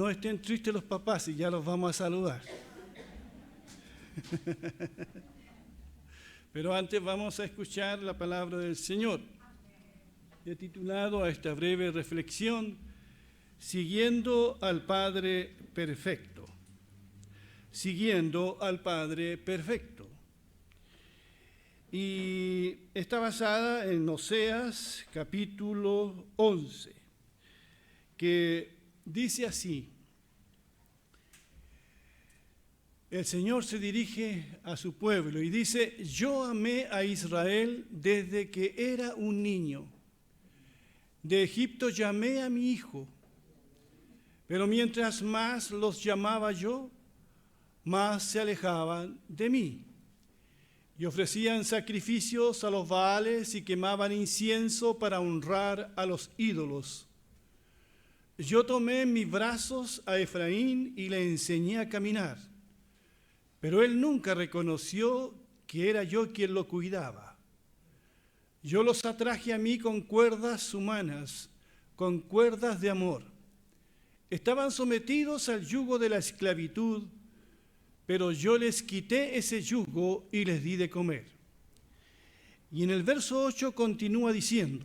No estén tristes los papás y ya los vamos a saludar. Pero antes vamos a escuchar la palabra del Señor. He titulado a esta breve reflexión, Siguiendo al Padre Perfecto. Siguiendo al Padre Perfecto. Y está basada en Oseas capítulo 11, que dice así: el Señor se dirige a su pueblo y dice: yo amé a Israel desde que era un niño. De Egipto llamé a mi hijo, pero mientras más los llamaba yo, más se alejaban de mí. Y ofrecían sacrificios a los Baales y quemaban incienso para honrar a los ídolos. Yo tomé en mis brazos a Efraín y le enseñé a caminar, pero él nunca reconoció que era yo quien lo cuidaba. Yo los atraje a mí con cuerdas humanas, con cuerdas de amor. Estaban sometidos al yugo de la esclavitud, pero yo les quité ese yugo y les di de comer. Y en el verso 8 continúa diciendo: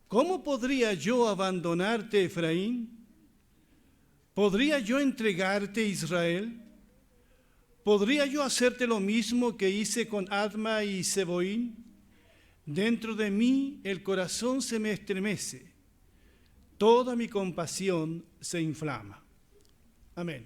¿cómo podría yo abandonarte, Efraín? ¿Podría yo entregarte, Israel? ¿Podría yo hacerte lo mismo que hice con Adma y Seboín? Dentro de mí el corazón se me estremece, toda mi compasión se inflama. Amén.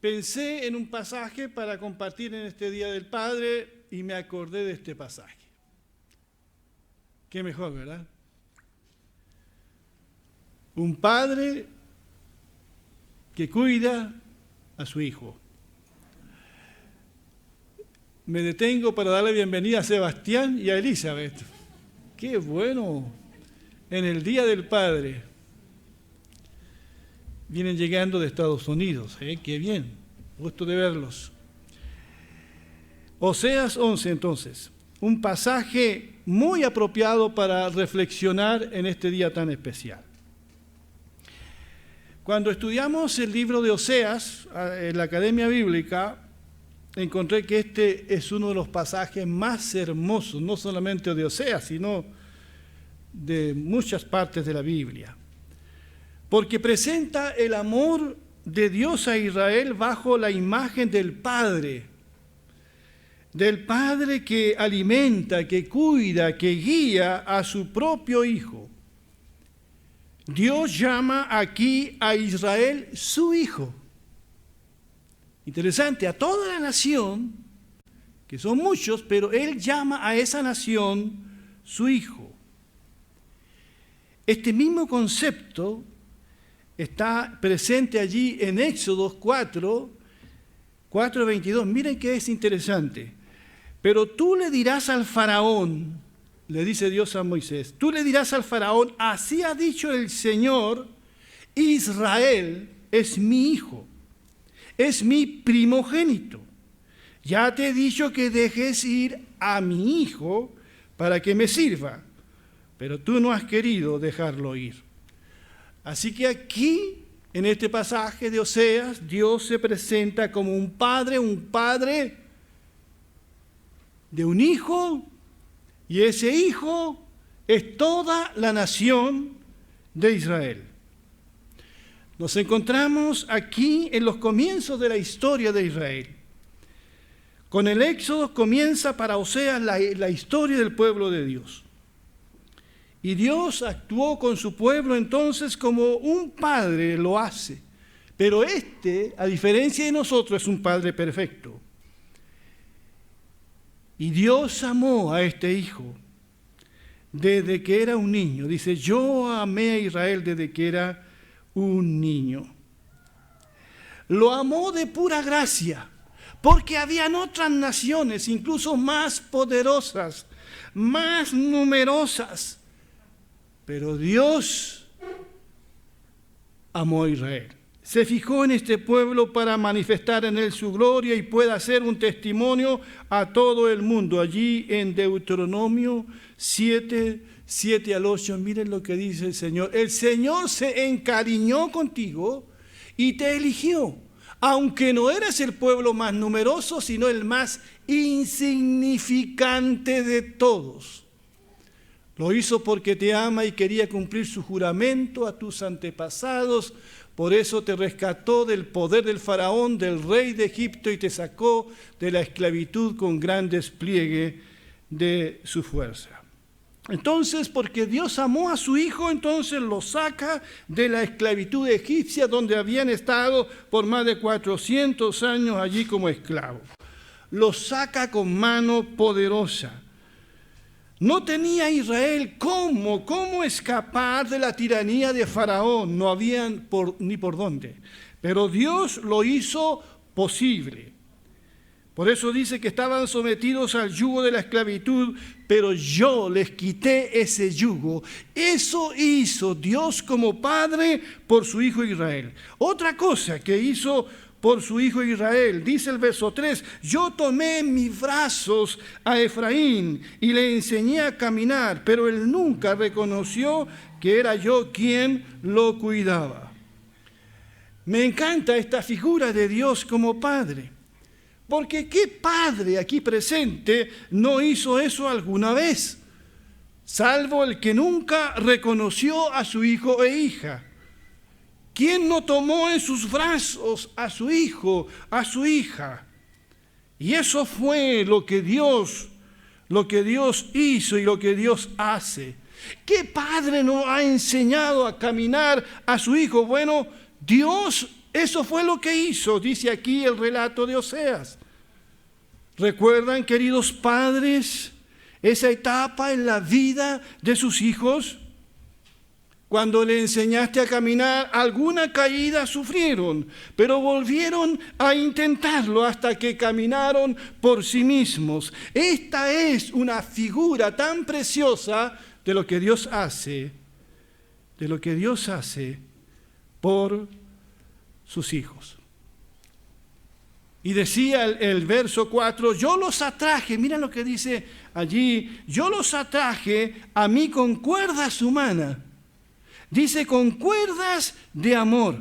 Pensé en un pasaje para compartir en este Día del Padre y me acordé de este pasaje. Qué mejor, ¿verdad? Un padre que cuida a su hijo. Me detengo para darle bienvenida a Sebastián y a Elizabeth. ¡Qué bueno! En el Día del Padre. Vienen llegando de Estados Unidos. ¡Qué bien! Gusto de verlos. Oseas 11, entonces. Un pasaje muy apropiado para reflexionar en este día tan especial. Cuando estudiamos el libro de Oseas en la Academia Bíblica, encontré que este es uno de los pasajes más hermosos, no solamente de Oseas, sino de muchas partes de la Biblia, porque presenta el amor de Dios a Israel bajo la imagen del Padre que alimenta, que cuida, que guía a su propio Hijo. Dios llama aquí a Israel su Hijo. Interesante, a toda la nación, que son muchos, pero Él llama a esa nación su Hijo. Este mismo concepto está presente allí en Éxodo 4:22. Miren que es interesante. Pero tú le dirás al faraón, le dice Dios a Moisés, tú le dirás al faraón: así ha dicho el Señor, Israel es mi hijo, es mi primogénito. Ya te he dicho que dejes ir a mi hijo para que me sirva, pero tú no has querido dejarlo ir. Así que aquí, en este pasaje de Oseas, Dios se presenta como un padre de un hijo, y ese hijo es toda la nación de Israel. Nos encontramos aquí en los comienzos de la historia de Israel. Con el Éxodo comienza para Oseas la historia del pueblo de Dios. Y Dios actuó con su pueblo entonces como un padre lo hace. Pero a diferencia de nosotros, es un padre perfecto. Y Dios amó a este hijo desde que era un niño. Dice: yo amé a Israel desde que era un niño. Lo amó de pura gracia, porque habían otras naciones, incluso más poderosas, más numerosas. Pero Dios amó a Israel. Se fijó en este pueblo para manifestar en él su gloria y pueda ser un testimonio a todo el mundo. Allí en Deuteronomio 7, 7 al 8, miren lo que dice el Señor. El Señor se encariñó contigo y te eligió, aunque no eras el pueblo más numeroso, sino el más insignificante de todos. Lo hizo porque te ama y quería cumplir su juramento a tus antepasados. Por eso te rescató del poder del faraón, del rey de Egipto, y te sacó de la esclavitud con gran despliegue de su fuerza. Entonces, porque Dios amó a su Hijo, entonces lo saca de la esclavitud egipcia, donde habían estado por más de 400 años allí como esclavos. Lo saca con mano poderosa. No tenía Israel cómo escapar de la tiranía de Faraón, no habían ni por dónde. Pero Dios lo hizo posible. Por eso dice que estaban sometidos al yugo de la esclavitud, pero yo les quité ese yugo. Eso hizo Dios como Padre por su Hijo Israel. Otra cosa que hizo por su Hijo Israel, dice el verso 3, yo tomé en mis brazos a Efraín y le enseñé a caminar, pero él nunca reconoció que era yo quien lo cuidaba. Me encanta esta figura de Dios como Padre. Porque ¿qué padre aquí presente no hizo eso alguna vez? Salvo el que nunca reconoció a su hijo e hija. ¿Quién no tomó en sus brazos a su hijo, a su hija? Y eso fue lo que Dios hizo y lo que Dios hace. ¿Qué padre no ha enseñado a caminar a su hijo? Bueno, Dios, eso fue lo que hizo, dice aquí el relato de Oseas. ¿Recuerdan, queridos padres, esa etapa en la vida de sus hijos? Cuando le enseñaste a caminar, alguna caída sufrieron, pero volvieron a intentarlo hasta que caminaron por sí mismos. Esta es una figura tan preciosa de lo que Dios hace, por sus hijos. Y decía el verso 4, yo los atraje, mira lo que dice allí, yo los atraje a mí con cuerdas humanas. Dice con cuerdas de amor.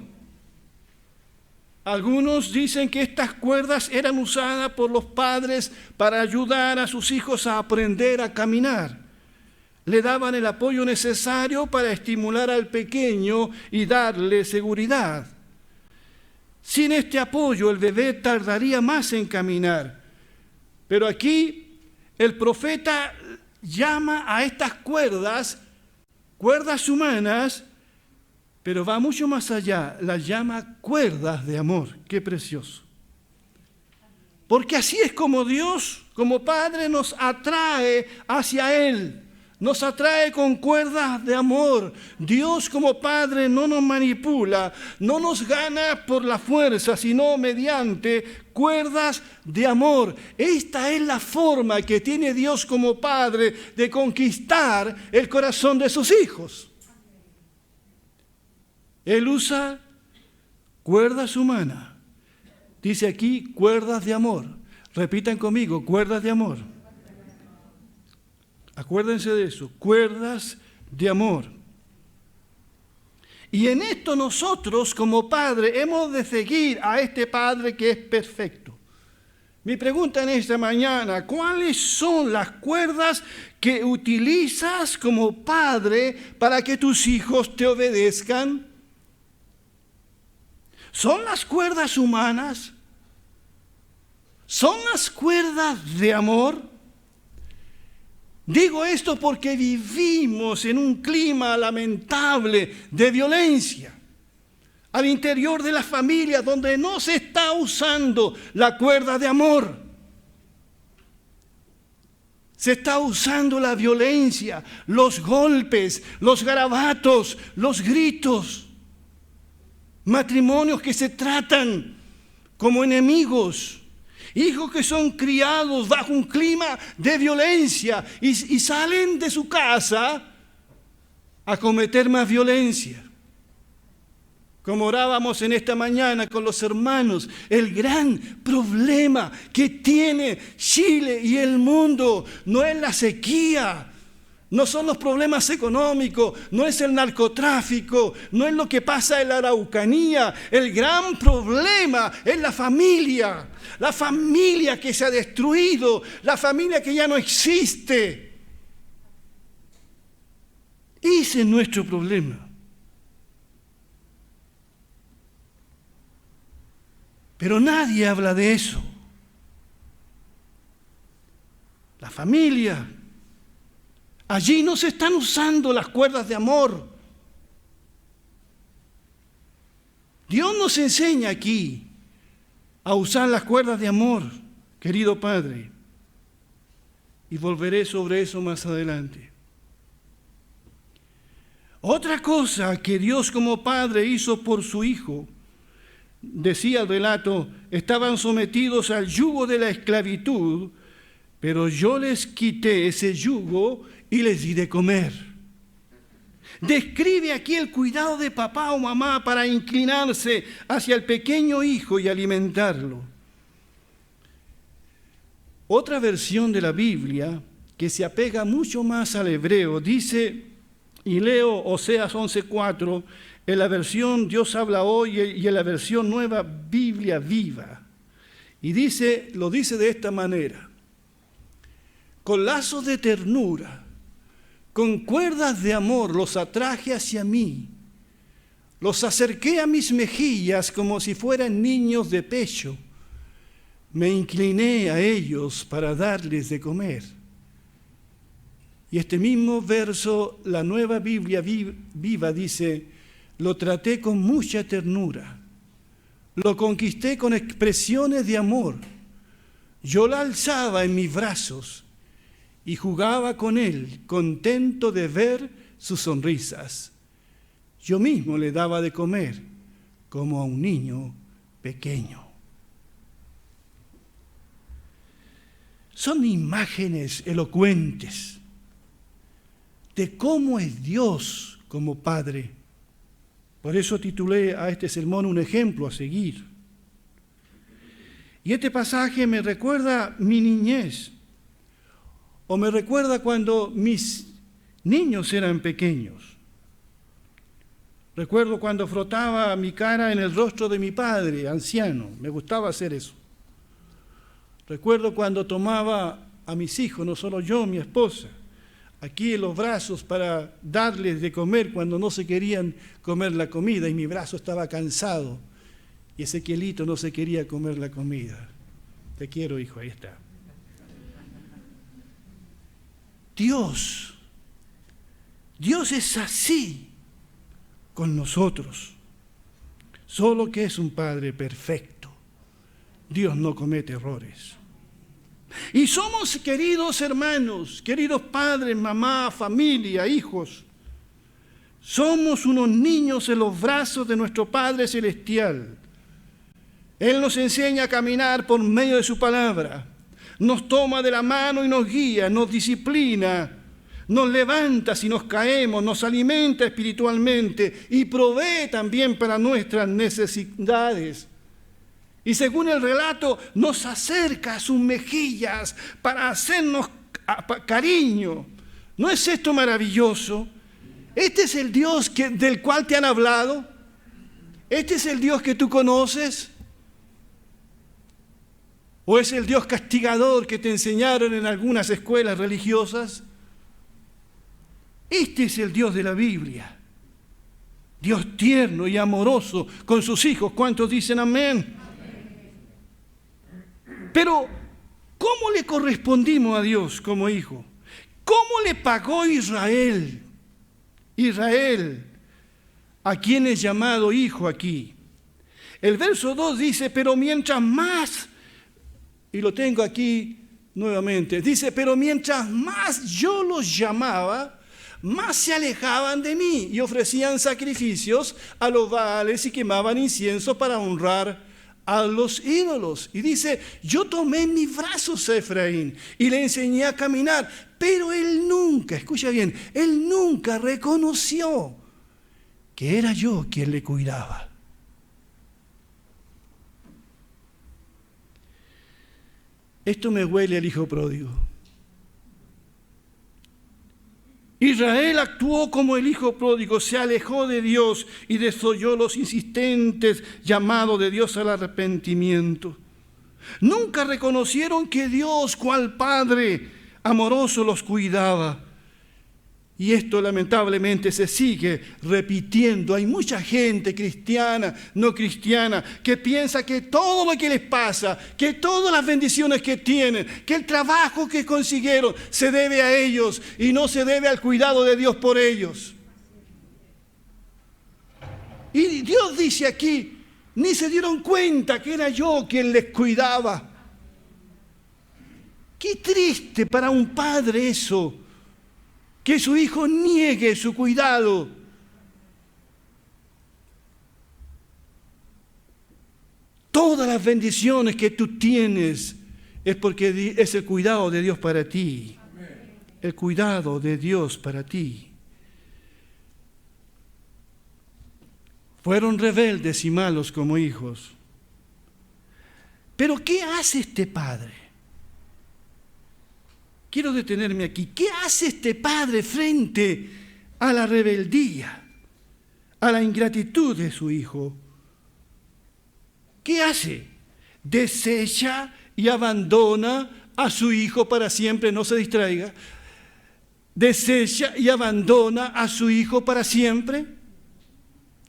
Algunos dicen que estas cuerdas eran usadas por los padres para ayudar a sus hijos a aprender a caminar. Le daban el apoyo necesario para estimular al pequeño y darle seguridad. Sin este apoyo, el bebé tardaría más en caminar. Pero aquí el profeta llama a estas cuerdas humanas, pero va mucho más allá, las llama cuerdas de amor. Qué precioso. Porque así es como Dios, como Padre, nos atrae hacia Él. Nos atrae con cuerdas de amor. Dios como Padre no nos manipula, no nos gana por la fuerza, sino mediante cuerdas de amor. Esta es la forma que tiene Dios como Padre de conquistar el corazón de sus hijos. Él usa cuerdas humanas. Dice aquí cuerdas de amor. Repitan conmigo, cuerdas de amor. Acuérdense de eso, cuerdas de amor. Y en esto nosotros como padre hemos de seguir a este Padre que es perfecto. Mi pregunta en esta mañana, ¿cuáles son las cuerdas que utilizas como padre para que tus hijos te obedezcan? ¿Son las cuerdas humanas? ¿Son las cuerdas de amor? Digo esto porque vivimos en un clima lamentable de violencia al interior de la familia, donde no se está usando la cuerda de amor. Se está usando la violencia, los golpes, los garabatos, los gritos. Matrimonios que se tratan como enemigos. Hijos que son criados bajo un clima de violencia y salen de su casa a cometer más violencia. Como orábamos en esta mañana con los hermanos, el gran problema que tiene Chile y el mundo no es la sequía, No son los problemas económicos, no es el narcotráfico, no es lo que pasa en la Araucanía. El gran problema es la familia que se ha destruido, la familia que ya no existe. Ese es nuestro problema. Pero nadie habla de eso. La familia. Allí no se están usando las cuerdas de amor. Dios nos enseña aquí a usar las cuerdas de amor, querido Padre. Y volveré sobre eso más adelante. Otra cosa que Dios como Padre hizo por su Hijo, decía el relato, estaban sometidos al yugo de la esclavitud, pero yo les quité ese yugo y les di de comer. Describe aquí el cuidado de papá o mamá para inclinarse hacia el pequeño hijo y alimentarlo. Otra versión de la Biblia, que se apega mucho más al hebreo, dice, y leo Oseas 11:4, en la versión Dios habla hoy y en la versión Nueva Biblia Viva. Y lo dice de esta manera: con lazos de ternura, con cuerdas de amor los atraje hacia mí, los acerqué a mis mejillas como si fueran niños de pecho, me incliné a ellos para darles de comer. Y este mismo verso, la Nueva Biblia Viva dice, lo traté con mucha ternura, lo conquisté con expresiones de amor, yo la alzaba en mis brazos y jugaba con él, contento de ver sus sonrisas. Yo mismo le daba de comer como a un niño pequeño. Son imágenes elocuentes de cómo es Dios como Padre. Por eso titulé a este sermón un ejemplo a seguir. Y este pasaje me recuerda mi niñez, o me recuerda cuando mis niños eran pequeños. Recuerdo cuando frotaba mi cara en el rostro de mi padre, anciano. Me gustaba hacer eso. Recuerdo cuando tomaba a mis hijos, no solo yo, mi esposa, aquí en los brazos para darles de comer cuando no se querían comer la comida y mi brazo estaba cansado y Ezequielito no se quería comer la comida. Te quiero, hijo, ahí está. Dios es así con nosotros, solo que es un Padre perfecto. Dios no comete errores. Y somos, queridos hermanos, queridos padres, mamá, familia, hijos, somos unos niños en los brazos de nuestro Padre Celestial. Él nos enseña a caminar por medio de su palabra. Nos toma de la mano y nos guía, nos disciplina, nos levanta si nos caemos, nos alimenta espiritualmente y provee también para nuestras necesidades. Y según el relato, nos acerca a sus mejillas para hacernos cariño. ¿No es esto maravilloso? ¿Este es el Dios del cual te han hablado? ¿Este es el Dios que tú conoces? ¿O es el Dios castigador que te enseñaron en algunas escuelas religiosas? Este es el Dios de la Biblia. Dios tierno y amoroso con sus hijos. ¿Cuántos dicen amén? Pero, ¿cómo le correspondimos a Dios como hijo? ¿Cómo le pagó Israel? Israel, a quien es llamado hijo aquí. El verso 2 dice, pero mientras más, y lo tengo aquí nuevamente, dice, pero mientras más yo los llamaba, más se alejaban de mí y ofrecían sacrificios a los Baales y quemaban incienso para honrar a los ídolos. Y dice, yo tomé en mis brazos a Efraín y le enseñé a caminar, pero él nunca, escucha bien, él nunca reconoció que era yo quien le cuidaba. Esto me huele al hijo pródigo. Israel actuó como el hijo pródigo, se alejó de Dios y desoyó los insistentes llamados de Dios al arrepentimiento. Nunca reconocieron que Dios, cual Padre amoroso, los cuidaba. Y esto lamentablemente se sigue repitiendo. Hay mucha gente cristiana, no cristiana, que piensa que todo lo que les pasa, que todas las bendiciones que tienen, que el trabajo que consiguieron se debe a ellos y no se debe al cuidado de Dios por ellos. Y Dios dice aquí, ni se dieron cuenta que era yo quien les cuidaba. Qué triste para un padre eso, que su hijo niegue su cuidado. Todas las bendiciones que tú tienes es porque es el cuidado de Dios para ti. El cuidado de Dios para ti. Fueron rebeldes y malos como hijos. Pero ¿qué hace este padre? Quiero detenerme aquí. ¿Qué hace este padre frente a la rebeldía, a la ingratitud de su hijo? ¿Qué hace? Desecha y abandona a su hijo para siempre, no se distraiga. Desecha y abandona a su hijo para siempre.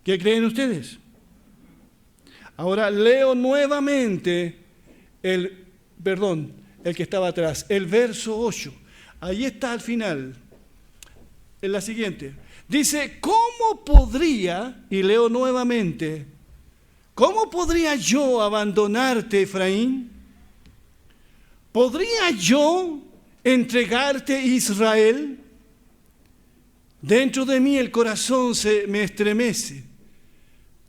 ¿Qué creen ustedes? Ahora leo nuevamente el que estaba atrás, el verso 8. Ahí está al final, en la siguiente. Dice, ¿cómo podría, y leo nuevamente, cómo podría yo abandonarte, Efraín? ¿Podría yo entregarte, Israel? Dentro de mí el corazón me estremece,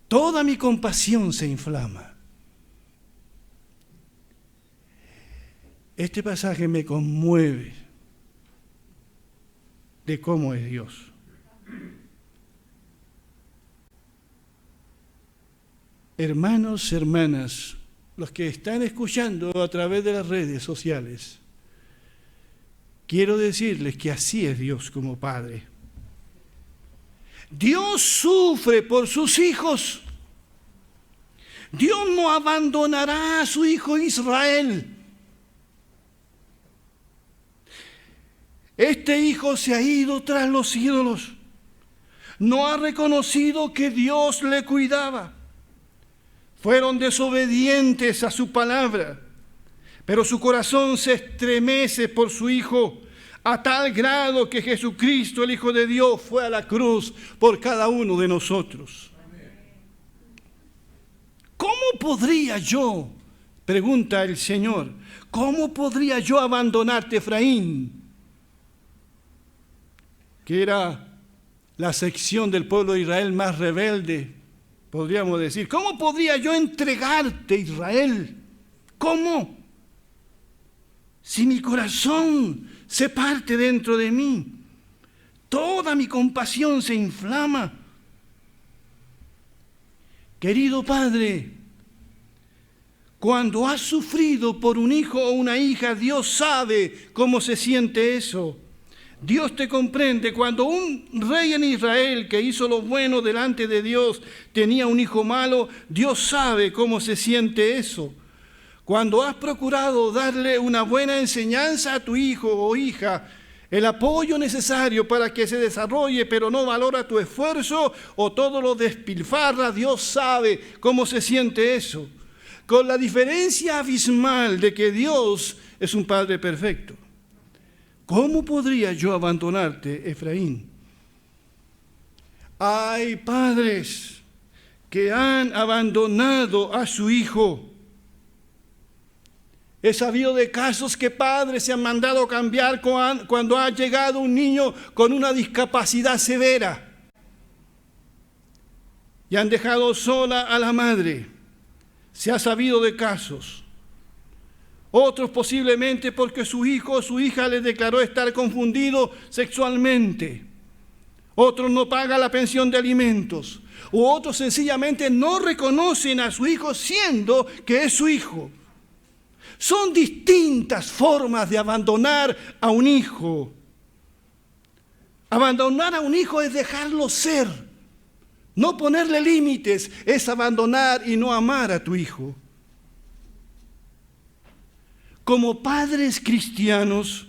toda mi compasión se inflama. Este pasaje me conmueve de cómo es Dios. Hermanos, hermanas, los que están escuchando a través de las redes sociales, quiero decirles que así es Dios como Padre. Dios sufre por sus hijos. Dios no abandonará a su hijo Israel. Este hijo se ha ido tras los ídolos. No ha reconocido que Dios le cuidaba. Fueron desobedientes a su palabra. Pero su corazón se estremece por su hijo a tal grado que Jesucristo, el Hijo de Dios, fue a la cruz por cada uno de nosotros. ¿Cómo podría yo, pregunta el Señor, cómo podría yo abandonarte, Efraín? Que era la sección del pueblo de Israel más rebelde, podríamos decir. ¿Cómo podría yo entregarte, Israel? ¿Cómo? Si mi corazón se parte dentro de mí, toda mi compasión se inflama. Querido Padre, cuando has sufrido por un hijo o una hija, Dios sabe cómo se siente eso. Dios te comprende. Cuando un rey en Israel que hizo lo bueno delante de Dios tenía un hijo malo, Dios sabe cómo se siente eso. Cuando has procurado darle una buena enseñanza a tu hijo o hija, el apoyo necesario para que se desarrolle, pero no valora tu esfuerzo o todo lo despilfarra, Dios sabe cómo se siente eso. Con la diferencia abismal de que Dios es un Padre perfecto. ¿Cómo podría yo abandonarte, Efraín? Hay padres que han abandonado a su hijo. He sabido de casos que padres se han mandado cambiar cuando ha llegado un niño con una discapacidad severa y han dejado sola a la madre. Se ha sabido de casos. Otros posiblemente porque su hijo o su hija les declaró estar confundido sexualmente. Otros no pagan la pensión de alimentos. U otros sencillamente no reconocen a su hijo siendo que es su hijo. Son distintas formas de abandonar a un hijo. Abandonar a un hijo es dejarlo ser. No ponerle límites es abandonar y no amar a tu hijo. Como padres cristianos,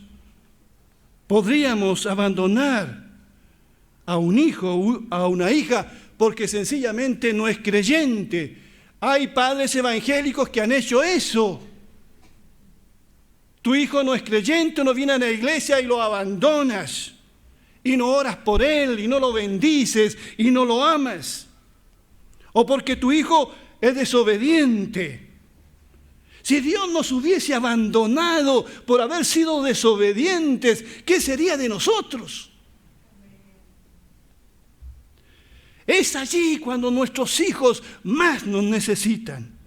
podríamos abandonar a un hijo o a una hija porque sencillamente no es creyente. Hay padres evangélicos que han hecho eso. Tu hijo no es creyente, no viene a la iglesia y lo abandonas. Y no oras por él, y no lo bendices, y no lo amas. O porque tu hijo es desobediente. Si Dios nos hubiese abandonado por haber sido desobedientes, ¿qué sería de nosotros? Es allí cuando nuestros hijos más nos necesitan.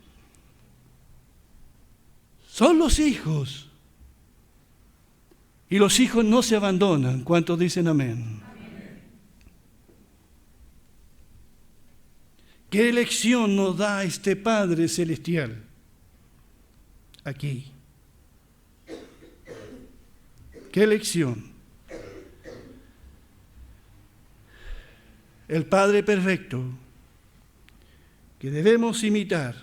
Son los hijos. Y los hijos no se abandonan. ¿Cuántos dicen amén? Amén. ¿Qué elección nos da este Padre Celestial? Aquí. ¿Qué elección? El Padre perfecto que debemos imitar.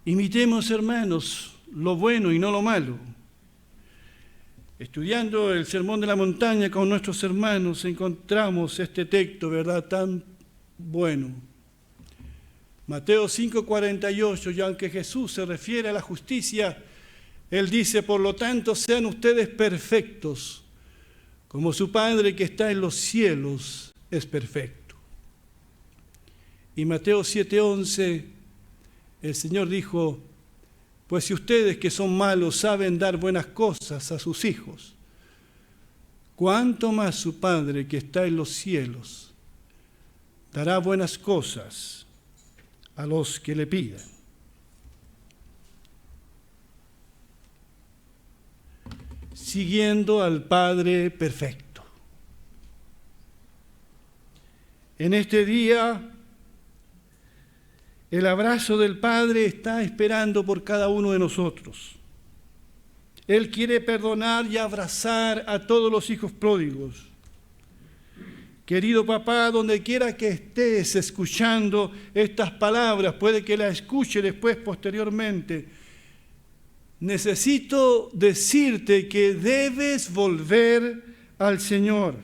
Imitemos, hermanos, lo bueno y no lo malo. Estudiando el Sermón de la Montaña con nuestros hermanos, encontramos este texto, ¿verdad?, tan bueno. Mateo 5:48, y aunque Jesús se refiere a la justicia, Él dice, por lo tanto, sean ustedes perfectos, como su Padre que está en los cielos es perfecto. Y Mateo 7:11, el Señor dijo, pues si ustedes que son malos saben dar buenas cosas a sus hijos, ¿cuánto más su Padre que está en los cielos dará buenas cosas a los que le pidan? Siguiendo al Padre perfecto. En este día, el abrazo del Padre está esperando por cada uno de nosotros. Él quiere perdonar y abrazar a todos los hijos pródigos. Querido papá, donde quiera que estés escuchando estas palabras, puede que las escuche después, posteriormente, necesito decirte que debes volver al Señor.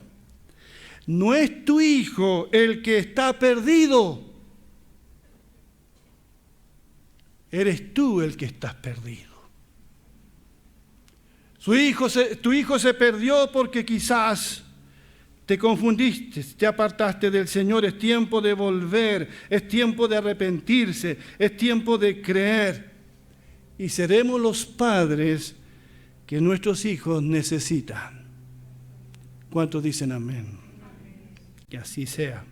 No es tu hijo el que está perdido. Eres tú el que estás perdido. Tu hijo se perdió porque quizás te confundiste, te apartaste del Señor. Es tiempo de volver, es tiempo de arrepentirse, es tiempo de creer. Y seremos los padres que nuestros hijos necesitan. ¿Cuántos dicen amén? Que así sea.